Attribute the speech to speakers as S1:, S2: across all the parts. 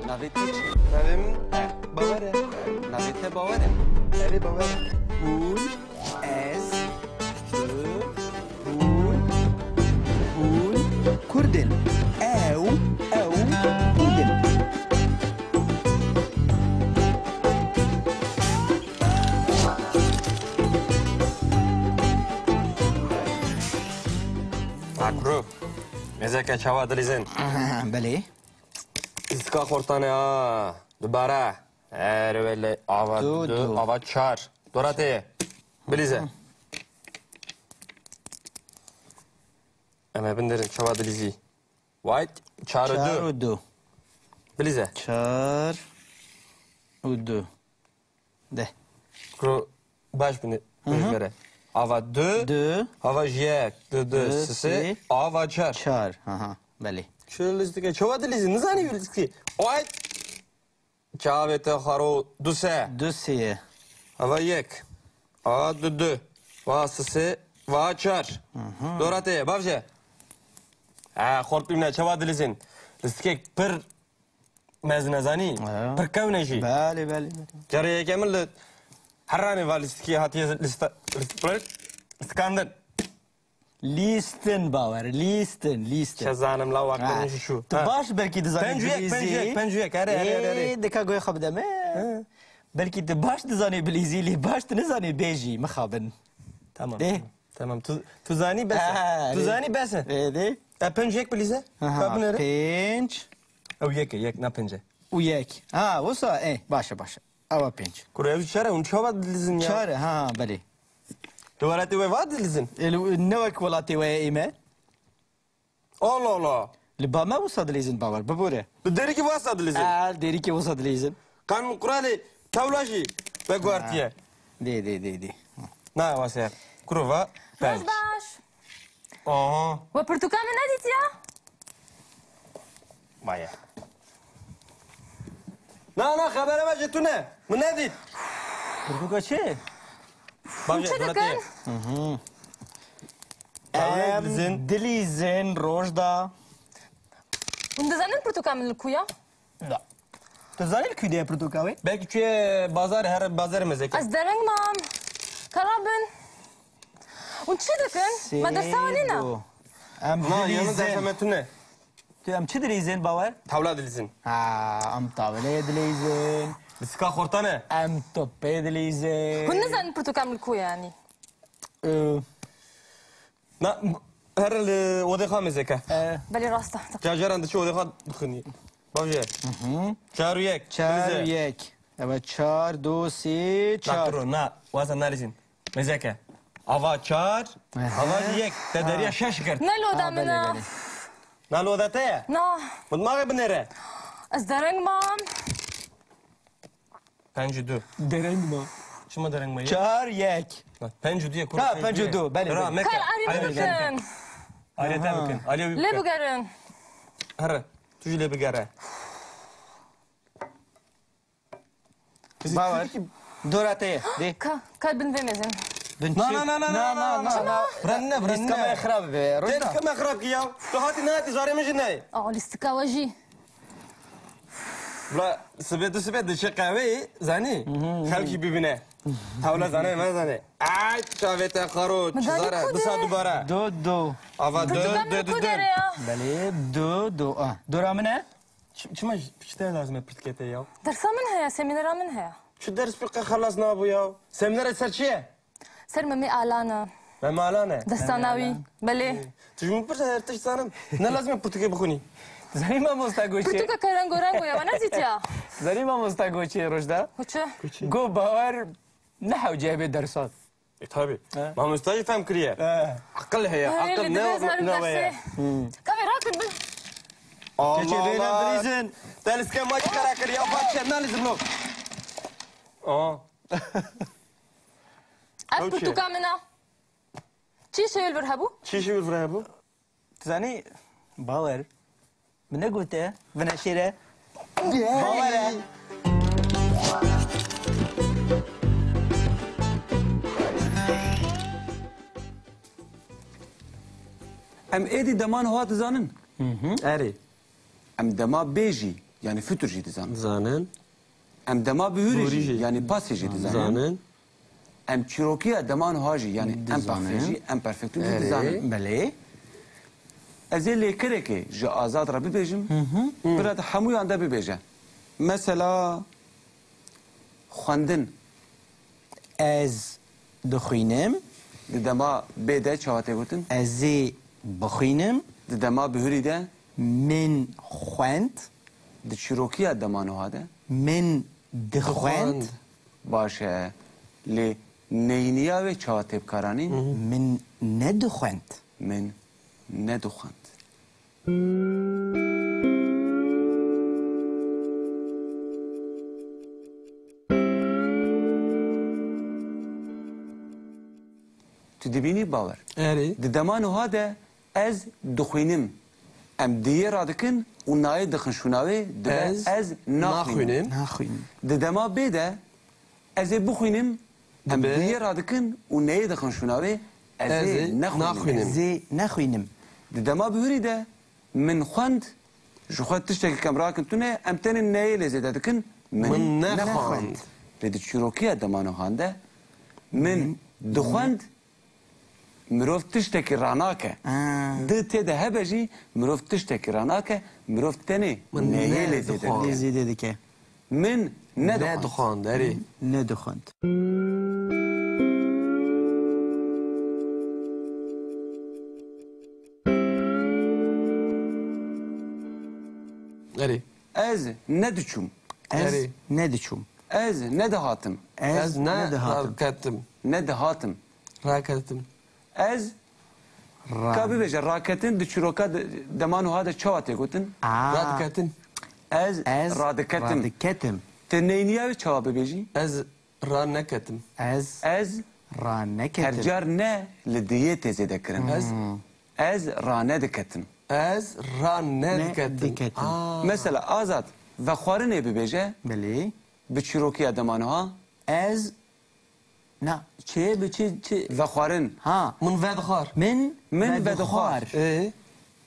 S1: Navê te çi?
S2: Navê min Bawer e.
S1: Navê te bawer e?
S2: Erê Bawer e.
S1: Hûn, ez, tu, hûn Kurdin. Ew, Kurdin.
S2: Akro. Mezeke çava dilizin.
S1: Belê.
S2: İstika xortane ha. Dubara. Ervele ava
S1: Du,
S2: du ava çar. Dorate. Bilize. Ama bindirin çava dilizi. White çarı
S1: Çar
S2: du.
S1: û du.
S2: Bilize.
S1: Çar û du. De.
S2: Kro baş bindir. Bire. Ava du.
S1: Du,
S2: Ava jek. Du
S1: Du,
S2: sisi.
S1: si.
S2: Ava çar.
S1: çar. Belê.
S2: Şöyle istike çava dilizi. Ne zannediyor istike? White. Çavete xaro du se.
S1: Du sê.
S2: Ava yek. Ava du. Va sisi. Va çar. Dorate. Bavje. Ha xort bimne çava dilizin. İstike pır meznezani. Pır kevneji.
S1: Belê.
S2: Jaraya kemil herrani var istike hatiye iskandın.
S1: Lîstin bawer, lîstin.
S2: Şazanım la vaktin şu.
S1: Tu baş belki dizanî
S2: Pencüyek. Here.
S1: Dika goy xwe bide me. Belki tu baş dizanî bilîzî lê baş tu nizanî bêjî mixabin.
S2: Tamam.
S1: De.
S2: Tamam. Tuzani bese. Tuzani bese.
S1: De.
S2: Pencüyek bilize. Kapın
S1: Pênc
S2: Ew yek na pence.
S1: û yek. Wisa başa. Ava pênc.
S2: Kurev çare un çava dilizin ya.
S1: Çare belê.
S2: Duvarati ve va dilizin.
S1: Newek welatê we ême.
S2: Allah Allah.
S1: Li bame wisa dilîzin bawer bibore.
S2: Deri ki vasa dilizin.
S1: Derîkê wisa dilîzin.
S2: Kanun kurali tavlaji ve guartiye.
S1: De.
S2: Na vasa. Kurova. Penc.
S3: Baş.
S2: Aha.
S3: Ve portakal mı ne dit ya?
S2: Maya. Na habere ver tu ne? Bu ne dit?
S1: Kurkuka çi?
S2: Bavje
S3: Çi
S2: duratiye.
S3: dikin?
S1: Em dilîzin rojda.
S3: Bunu dizanin portakal mı kuya?
S1: Da. Tu zanî li kû de portokalê?
S2: Belki çiye bazar her bazar mezeke.
S3: Az dereng mam. Karabın. Un çi dikin? Madrasa walina.
S1: Em
S2: Na yanı
S1: dilîzin.
S2: defemetu ne?
S1: Tu em çi dilîzin bawer?
S2: Tavla dilizin.
S1: Em tavlê dilîzin.
S2: Biska xortane.
S1: Em topê dilîzin.
S3: Hun dizanin portakal mı kuya yani?
S2: Na her odexa mezeke.
S3: Beli rasta.
S2: Cacaran dışı odexa dıkını. Bavje. Çaru yek.
S1: Çar yek. Evet çar du si çar.
S2: Çar. Na vasa nalizin. Mezeke. Ava çar. Ava yek. Tederiya şaş gert.
S3: Ne lo da mina?
S2: Na lo da te.
S3: Na.
S2: Mutmağı binere.
S3: Az dereng mam.
S2: Pencu du.
S1: Dereng mi?
S2: Şuma dereng mayı.
S1: Çar yek.
S2: Pencu diye kur.
S1: Pencu du. Beli.
S2: Ra meka.
S3: Kal ari bikin.
S2: Ayrıca bakın. Aliye bir.
S3: Le bugarin.
S2: Her. Tuju le bigara.
S1: Bawer. Dorate. De.
S3: Kalbin vermezin.
S1: Na.
S2: Branne.
S1: Lîstka me xirab be.
S2: Tens
S1: Rojda.
S2: kama xrab ki ya. Tu hati ne hati zare mejine.
S3: Aa listika waji.
S2: Bla sebet de şey kahve zani. Halki bibine. Tavla zane ma zane. Ay çavete xaro
S3: Madani
S2: çizara.
S3: kude.
S2: Disa dubara.
S1: Du.
S2: Ava
S3: Portakal mı
S2: dö.
S3: kudere ya?
S1: Beli. Du. Dora mı ne?
S2: Çima pişte lazım piştkete ya.
S3: Dersa min haya, seminera min haya.
S2: Şu ders bir xalas na bu ya. Seminer serçiye.
S3: Ser mami alana.
S2: Ben malane.
S3: Dastanawi. Beli.
S2: Tujum pırsa erteş sanım. Ne lazım pırtıke bukuni.
S1: Zanî mamosta goçê.
S3: Portakal karango ya. Bana zit ya.
S1: Zanî mamosta goçê Rojda.
S3: Hoça.
S1: Go bawer nehew cebe dersat.
S2: Tabi. Mam ustacı fem kriye. Akıl heye. Akıl ne ve.
S3: Kamera rakın bil.
S1: Keçe beyler dilîzin.
S2: Deliske maç kara kriye. Fatih ne lazım lo. Aa.
S3: Az portakal mina. Çi şeyil ver habu?
S2: Çişi bir vraya bu.
S1: Zanî bawer. Min ne gote? Vine şêre. Bawer e.
S4: Em êdî deman hat zanin.
S2: Eri.
S4: Em dema bêjî yani fütür jî dizanin.
S2: Zanen.
S4: Em dema bihûrê
S2: Bihûrê
S4: jî
S2: jî.
S4: yani pasê jî dizanin.
S2: Zanen.
S4: Em çîrokiya deman ha jî yani em
S1: Dizanin.
S4: perfect jî em perfektû jî
S2: Evet.
S4: dizanin.
S1: بله
S4: Ez ê lêkirekê ji azad re bibêjim, bira de hemûyan de bibêje. Mesela xwendin
S1: Ez دخوینم
S4: di dema bê de çawa tê gotin,
S1: Ez ê bixwînim
S4: di dema bihûrî de,
S1: Min xwend
S4: di çîrokiya deman ha de
S1: Min dixwend
S4: baş e. Lê neyniya wê çawa tê bikaranî
S1: Min nedixwend
S4: min nedixwend. Tu dibînî bawer.
S2: Eri.
S4: Di deman ha de ez dixwînim. Em diyê radikin û nayê dixin şûnavê dibe ez naxwînim.
S2: Naxwînim.
S1: Naxwînim
S4: Di dema bê de ez ê bixwînim. Em
S2: Dibe
S4: diyê radikin û neyê dixin şûnavê ez
S2: ez
S4: ê
S2: ê
S4: nexwînim.
S2: naxwînim.
S1: Ez ê nexwînim
S4: Di dema bihûrî de min xwend ji xwe tiştekî kem rakin tune em tenê neyê lê zêde dikin
S2: Min nexwend.
S4: Lê di çîrokiya demanohan de min dixwend mirov tiştekî ranake. Di tê de hebe jî mirov tiştekî ranake mirov tenê
S2: Min
S4: neyê lê
S2: ne
S4: zêde
S2: dixwend.
S4: dikin.
S1: Zêde dike
S4: Min
S2: Ne
S4: nedixwend.
S2: dixwand. Eri.
S1: Nedixwend
S2: Eri.
S4: Ez nediçûm.
S1: Ez
S2: Eri.
S1: nediçûm
S4: Ez nedihatim.
S2: Ez ne
S1: nedihatim
S2: raketim.
S4: Nedihatim.
S2: Raketim.
S4: Ez ka bibêje raketin di çîroka demanoha de çawa tê gotin.
S2: Raketim.
S4: Ez
S1: Ez
S4: radiketim.
S1: radiketim
S4: Te neyniya wê çawa bibêjî?
S2: Ez raneketim.
S1: Ez
S4: Ez
S1: raneketim
S4: hercar ne li diyê tê zêde kirin. Ez rane diketim.
S2: Ez raneketim.
S1: diketim.
S4: Mesela azad ve xwarinê bibêje
S1: Belê
S4: bi çîrokiya demanoha
S1: Ez Na çê bi çi
S4: ve xwarin
S1: Ha
S2: Min vedxar.
S1: Min
S4: Min
S1: vedixwar
S2: E.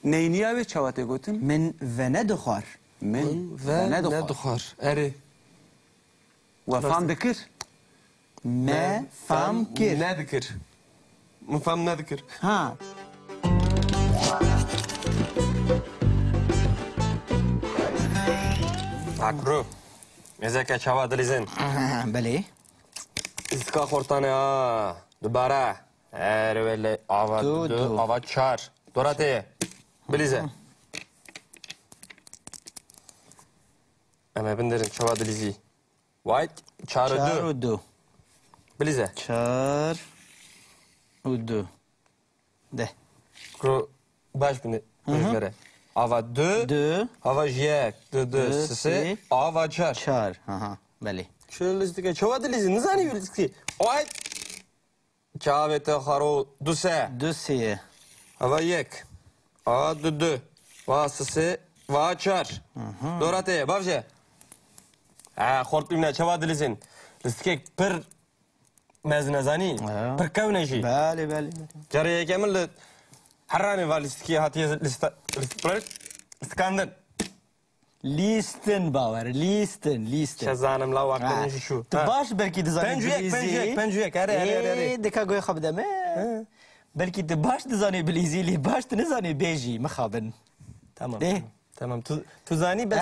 S4: neyniya wê çawa tê gotin?
S1: Min venedixwar
S4: Min
S2: Ve
S4: ne
S2: ne
S4: dixwar.
S2: dixar. Eri.
S4: We fam dikir.
S1: Me fam kir
S2: Ne dikir. Min fam ne dikir.
S1: Ha
S2: Akru. Mezeke çava dilizin.
S1: Belê
S2: İska xortane ha. Dubara. Ervele ava
S1: Du,
S2: du
S1: du.
S2: ava çar. Dorate. Bilize. Ama bindirin çava dilizi. White çarı
S1: Çar
S2: du.
S1: û du
S2: Bilize.
S1: Çar û du De
S2: Kru baş bini. Vere. Ava du.
S1: Du
S2: Ava jek. Du
S1: Du,
S2: sisi.
S1: si.
S2: Ava çar.
S1: Çar Ha Belê
S2: Şöyle listike çava dilizi. Nizani yürütki. White. Çavete xaro du se.
S1: Du sê
S2: Ava yek. Ava du. Va sisi. Va çar. Dorate. Bavje. Ha xort bimne çava dilizin. Listkek pir meznezani.
S1: Ha.
S2: Pir kevneji.
S1: Belê belê
S2: Cariye kemil herrani var listki hatiye listkandın.
S1: Lîstin bawer lîstin
S2: Şezanım la vaktin şu.
S1: Tu baş belkî dizanî
S2: Pencüyek. Ere.
S1: Dika goy xwe bide me Belkî tu baş dizanî bilîzî lê baş tu nizanî bêjî mixabin
S2: Tamam.
S1: De.
S2: Tamam. Tu zani bese.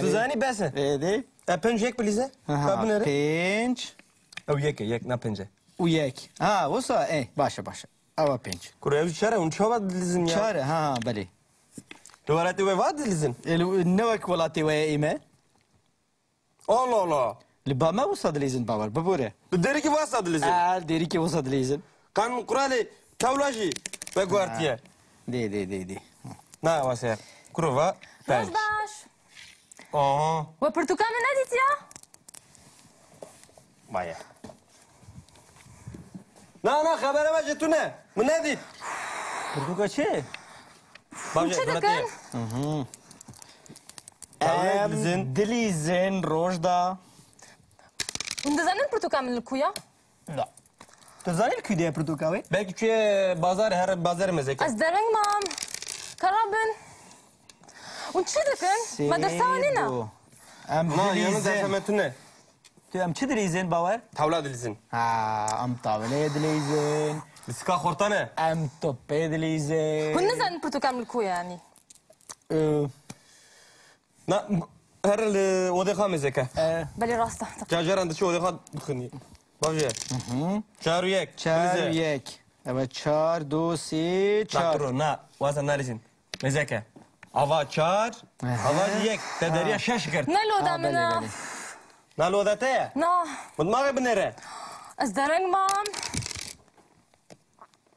S2: Tu zani bese.
S1: Êdê
S2: Pencüyek bilize. Kabin ere.
S1: Pênc
S2: Ew yek na pence.
S1: û yek Ha wisa başa Ewa pênc
S2: Kuru ev çare un çava dilizin ya.
S1: Çar ha belê
S2: Duvarati ve vad dilizin.
S1: Newek welatê we îme
S2: Allah Allah.
S1: Li bame wisa dilîzin bawer bibûre
S2: Bir deri ki vasa dilizin.
S1: Derîkê wisa dilîzin
S2: Kanun kurali tavlaji ve guartiye.
S1: De
S2: Na vasa. Kuru va. Penc.
S3: Baş.
S2: Aha.
S3: Ve portakal mı ne dit ya?
S2: Maya. Na habere veje tu ne? Bu ne dit?
S1: Portuka çê
S2: Bavje
S3: Çi
S2: duratiye.
S3: dikin?
S2: Tavlek dilizin.
S1: dilîzin rojda
S3: Un dizanin portakal mı kuya?
S1: Tu zanî li kûdeye portuka wê
S2: Belki ki bazar her bazar mezek.
S3: Az dereng mam. Karabın. Und çi dikin? Madrasanina.
S1: Em
S2: Na yanı
S1: dilîzin.
S2: dershametine.
S1: Tu em çi dilîzin bawer?
S2: Tavla dilizin.
S1: Ha, em tavlê dilîzin.
S2: Lisika hortane.
S1: Em topê dilîzin.
S3: Hûn nizanin pirtûkan milkû yani.
S2: Na her odeka mezeke.
S3: Belê rast e.
S2: Cacaran dışı odeka dıkını. Bavje. Çar yek.
S1: Çar yek. Evet, çar, du, si, çar.
S2: Çar. Na wasa narizin. Mezeke. Ava çar. Ava yek. Te deriya şeş kert.
S3: Ne loda
S1: Ha, belê,
S3: mina?
S1: belê.
S2: Na lo da te.
S3: Na.
S2: Mutmağı binere.
S3: Ez dereng mam.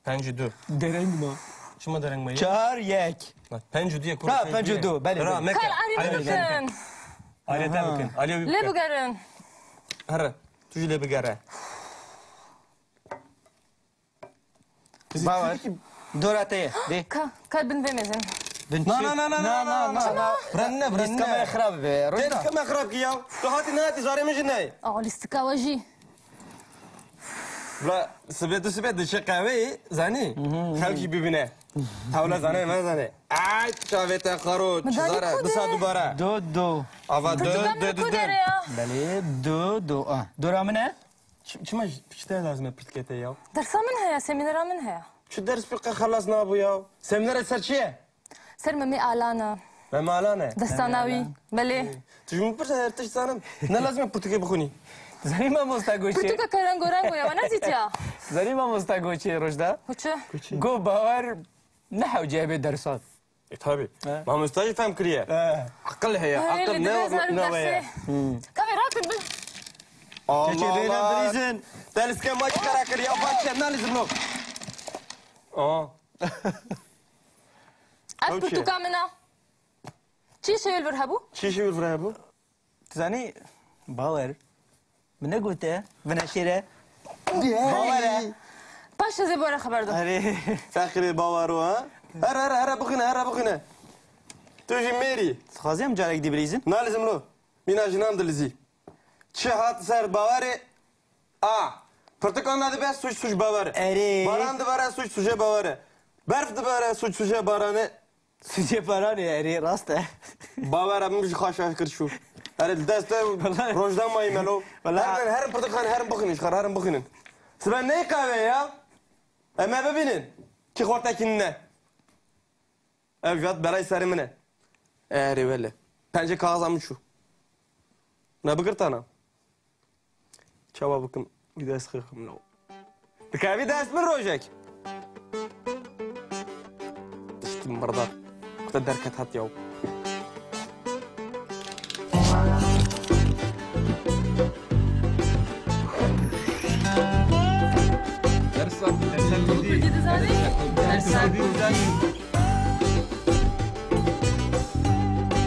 S2: Penci du.
S1: Dereng mi?
S2: Şuma dereng mayı?
S1: Çar yek.
S2: Penci diye
S1: Ha, pencu du, belê,
S2: Ra
S1: belê.
S2: meke.
S3: Kal arî bikin.
S2: Alete bakın. Ali bir
S3: Lê bigerin.
S2: Her. Tuji le bigare.
S1: Bawer. Doratê. De.
S3: Kalbin vemezin.
S1: Na.
S2: Brenne
S1: Lîstka me xirab be.
S2: Tens kama xrab ki yav. Tu hati nati zare mi jinay.
S3: Aa listika wajî.
S2: Bla sebet de şey kahve zani. Halki bibine. Tavla zane ma zane. Ay çavete xarot.
S3: Medali
S2: Zara
S3: kude.
S2: disa dubara.
S1: Du.
S2: Ava
S3: Pirtûkan milkû dere ya.
S1: Belê, du. Ah, dora min e?
S2: Çima pişte lazım pitkete yav.
S3: Dersa min heye, seminera min heye.
S2: Şu ders bir xalas na bu yav. Seminer ser çiye?
S3: Ser me alana.
S2: Ben malane.
S3: Destanawi. Belê.
S2: Tu mu pırsa her tiş sanım. Ne lazım Portekî bixuni?
S1: Zanî mamosta goçê.
S3: Pirtûka karango rango ya. Nezît ya.
S1: Zanî mamosta goçê rojda.
S3: Huçe.
S1: Go bawer nehew cebê dersat.
S2: Tabi. Ma mustajı fem kiriye. Akıl heye. Akıl ne veye.
S3: Kavê rakin bil.
S2: Allah. Deliske maç kara kiriye. Bahçe ne lazım lo? Aa.
S3: Ez pirtûka mina. Çi şewil vir hebû?
S2: Çişi bir fraya bu?
S1: Zanî bawer. Min ne gote? Vina şêre. Bawer e?
S3: Paş ez bora xeber da.
S1: Arê.
S2: Fakri bavaru ha? Her bugüne. Tuji Mary.
S1: Dixwazî em carek dibirîzin?
S2: Ne lazım lo? Mina jinan dilizi. Çi hat ser bavarı. A. Portakal adı be suç bavarı.
S1: Erê.
S2: Baran da bara suç bavarı. Berf da bara suç baranı.
S1: Sucê paranê erê rast e.
S2: Bavar abim bir xaşa kır şu. Her deste rojdan mayı melo. Her portakal her bakın çıkar her bakının. Sıra ne kahve ya? Ama bebinin. Ki hortakinne. Evet beray serimine. Vele. Pence kağızamı şu. Ne bakır tana? Çaba bakın. Bir ders kırkım lo. Dikavi ders mi rojek? Diştim bardak. Bu da derket hat yav.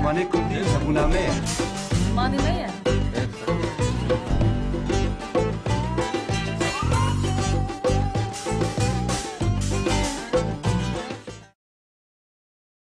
S2: Mane kundi sabuname.
S3: Mani ne ya?